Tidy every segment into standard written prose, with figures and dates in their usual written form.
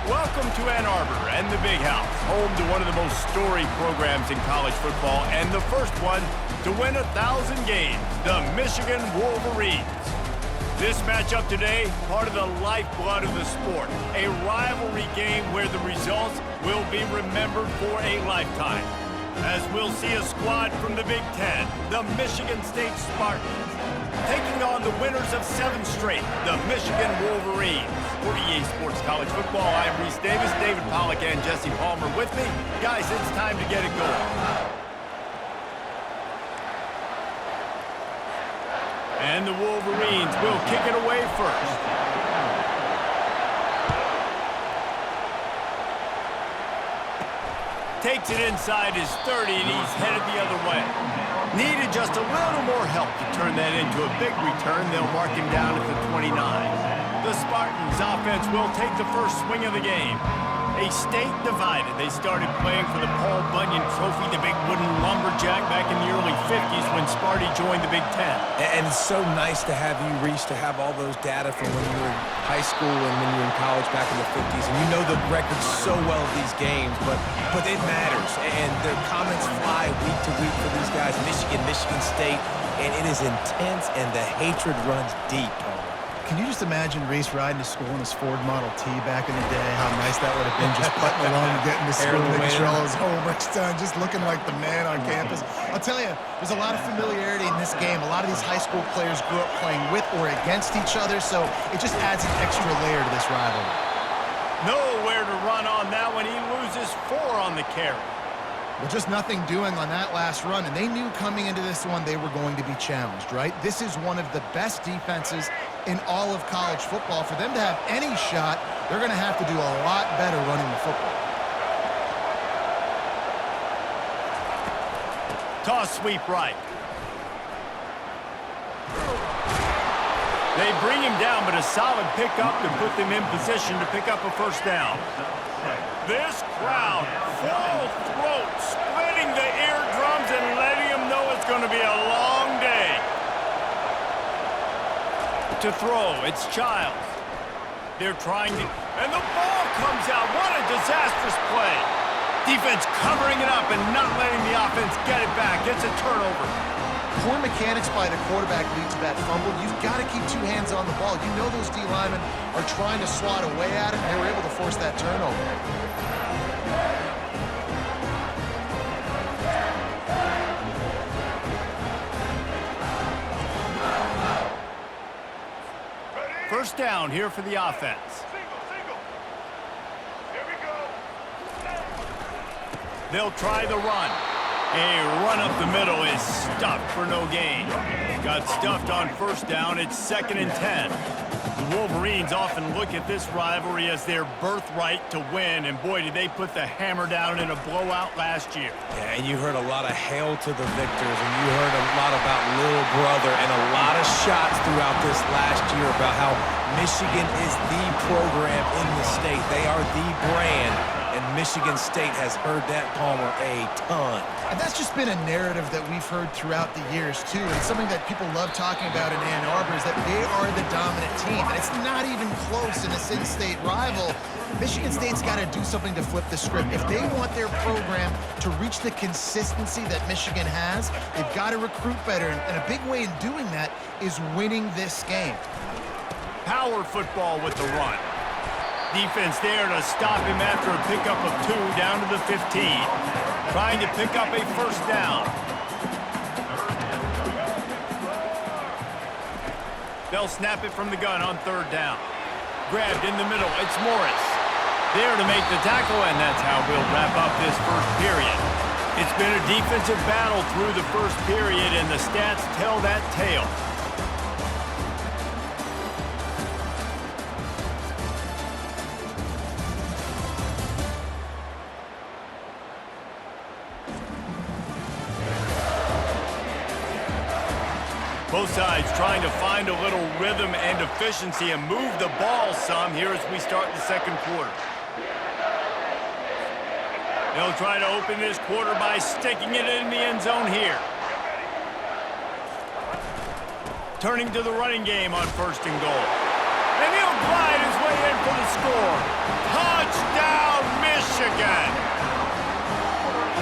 Welcome to Ann Arbor and the Big House, home to one of the most storied programs in college football and the first one to win 1,000 games, the Michigan Wolverines. This matchup today, part of the lifeblood of the sport, a rivalry game where the results will be remembered for a lifetime. As we'll see a squad from the Big Ten, the Michigan State Spartans, taking on the winners of 7 straight, the Michigan Wolverines. For EA Sports College Football, I'm Reese Davis, David Pollack, and Jesse Palmer with me. Guys, it's time to get it going. And the Wolverines will kick it away first. Takes it inside his 30, and he's headed the other way. Needed just a little more help to turn that into a big return. They'll mark him down at the 29. The Spartans' offense will take the first swing of the game. A state divided. They started playing for the Paul Bunyan Trophy, the big wooden lumberjack, back in the early 50s when Sparty joined the Big Ten. And it's so nice to have you, Reese, to have all those data from when you were in high school and when you were in college back in the 50s. And you know the records so well of these games, but it matters. And the comments fly week to week for these guys, Michigan, Michigan State, and it is intense and the hatred runs deep. Can you just imagine Reese riding to school in his Ford Model T back in the day? How nice that would have been, just putting along and getting to school, making sure all his homework's done, just looking like the man on campus. I'll tell you, there's a lot of familiarity in this game. A lot of these high school players grew up playing with or against each other, so it just adds an extra layer to this rivalry. Nowhere to run on that one. He loses 4 on the carry. Well, just nothing doing on that last run, and they knew coming into this one they were going to be challenged, right? This is one of the best defenses in all of college football. For them to have any shot, they're going to have to do a lot better running the football. Toss sweep right. They bring him down, but a solid pickup to put them in position to pick up a first down. This crowd, full throat, splitting the eardrums and letting them know it's going to be a long day. To throw, it's Childs. They're trying to, and the ball comes out. What a disastrous play. Defense covering it up and not letting the offense get it back. It's a turnover. Poor mechanics by the quarterback lead to that fumble. You've got to keep 2 hands on the ball. You know those D linemen are trying to swat away at it, and they were able to force that turnover. First down here for the offense. Here we go. They'll try the run. A run up the middle is stuffed for no gain. Got stuffed on first down. It's 2nd and 10. The Wolverines often look at this rivalry as their birthright to win, and boy, did they put the hammer down in a blowout last year. Yeah, and you heard a lot of hail to the victors, and you heard a lot about little brother and a lot of shots throughout this last year about how Michigan is the program in the state. They are the brand, and Michigan State has heard that, Palmer, a ton. And that's just been a narrative that we've heard throughout the years, too. And something that people love talking about in Ann Arbor is that they are the dominant team. And it's not even close in this in-state rival. Michigan State's got to do something to flip the script. If they want their program to reach the consistency that Michigan has, they've got to recruit better. And a big way in doing that is winning this game. Power football with the run. Defense there to stop him after a pickup of 2 down to the 15. Trying to pick up a first down. They'll snap it from the gun on 3rd down. Grabbed in the middle, it's Morris. There to make the tackle, and that's how we'll wrap up this first period. It's been a defensive battle through the first period, and the stats tell that tale. Both sides trying to find a little rhythm and efficiency and move the ball some here as we start the 2nd quarter. They'll try to open this quarter by sticking it in the end zone here. Turning to the running game on 1st and goal. And he'll glide his way in for the score. Touchdown, Michigan!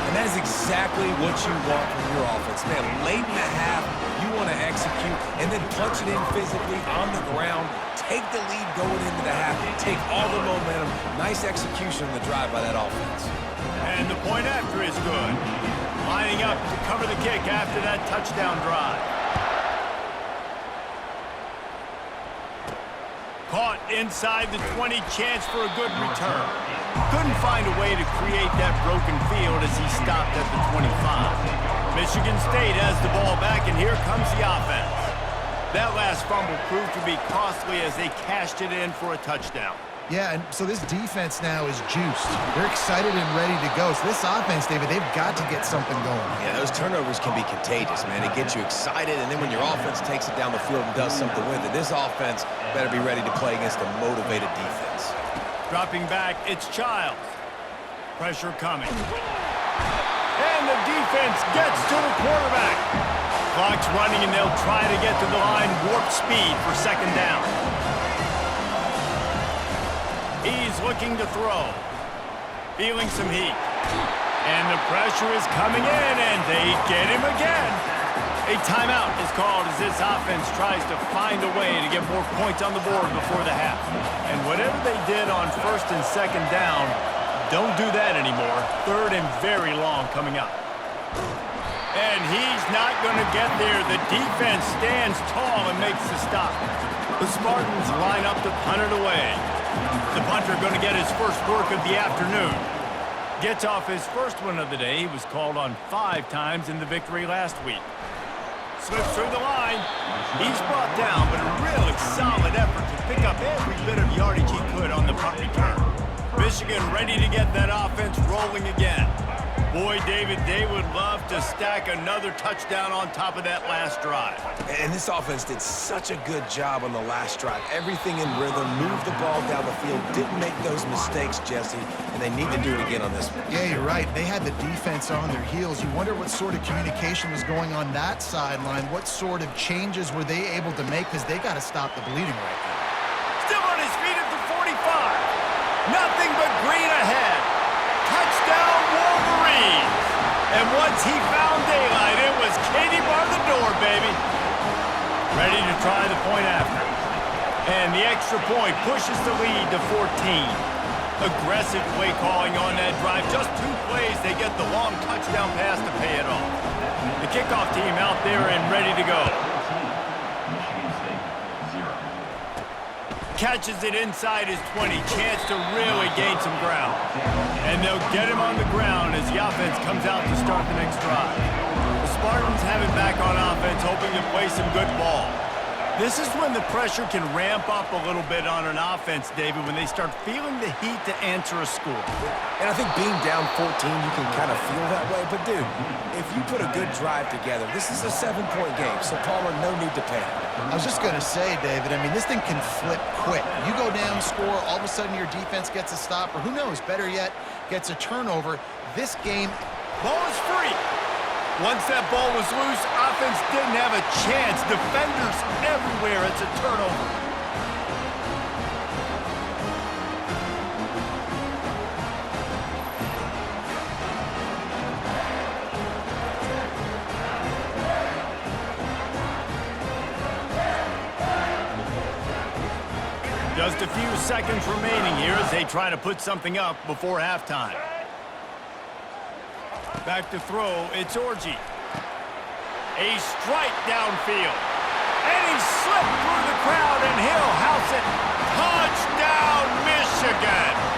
And that is exactly what you want from your offense. Man, late in the half, you want to execute and then punch it in physically on the ground, take the lead going into the half, take all the momentum. Nice execution on the drive by that offense. And the point after is good. Lining up to cover the kick after that touchdown drive. Caught inside the 20, chance for a good return. Couldn't find a way to create that broken field as he stopped at the 25. Michigan State has the ball back, and here comes the offense. That last fumble proved to be costly as they cashed it in for a touchdown. Yeah, and so this defense now is juiced. They're excited and ready to go. So this offense, David, they've got to get something going. Yeah, those turnovers can be contagious, man. It gets you excited, and then when your offense takes it down the field and does something with it, this offense better be ready to play against a motivated defense. Dropping back, it's Childs. Pressure coming. And the defense gets to the quarterback. Clock's running, and they'll try to get to the line warp speed for second down. He's looking to throw. Feeling some heat. And the pressure is coming in, and they get him again. A timeout is called as this offense tries to find a way to get more points on the board before the half. And whatever they did on first and second down, don't do that anymore. Third and very long coming up. And he's not going to get there. The defense stands tall and makes the stop. The Spartans line up to punt it away. The punter going to get his first work of the afternoon. Gets off his first one of the day. He was called on 5 times in the victory last week. Slips through the line. He's brought down, but a really solid effort to pick up every bit of yardage he could on the punt return. Michigan ready to get that offense rolling again. Boy, David, they would love to stack another touchdown on top of that last drive. And this offense did such a good job on the last drive. Everything in rhythm, moved the ball down the field, didn't make those mistakes, Jesse, and they need to do it again on this one. Yeah, you're right. They had the defense on their heels. You wonder what sort of communication was going on that sideline. What sort of changes were they able to make, because they got to stop the bleeding right now. Still on his feet at the 45. Nothing but green ahead. Touchdown, Wolverines! And once he found daylight, it was Katie bar the door, baby. Ready to try the point after. And the extra point pushes the lead to 14. Aggressive play calling on that drive. Just 2 plays, they get the long touchdown pass to pay it off. The kickoff team out there and ready to go. Catches it inside his 20. Chance to really gain some ground. And they'll get him on the ground as the offense comes out to start the next drive. The Spartans have it back on offense, hoping to play some good ball. This is when the pressure can ramp up a little bit on an offense, David, when they start feeling the heat to answer a score. And I think being down 14, you can kind of feel that way. But, dude, if you put a good drive together, this is a 7-point game, so Palmer, no need to panic. I was just going to say, David, I mean, this thing can flip quick. You go down, score, all of a sudden your defense gets a stop, or who knows, better yet, gets a turnover. This game... Ball is free. Once that ball was loose, offense didn't have a chance. Defenders everywhere. It's a turnover. Just a few seconds remaining here as they try to put something up before halftime. Back to throw, it's Orji. A strike downfield. And he slipped through the crowd, and he'll house it. Touchdown, Michigan!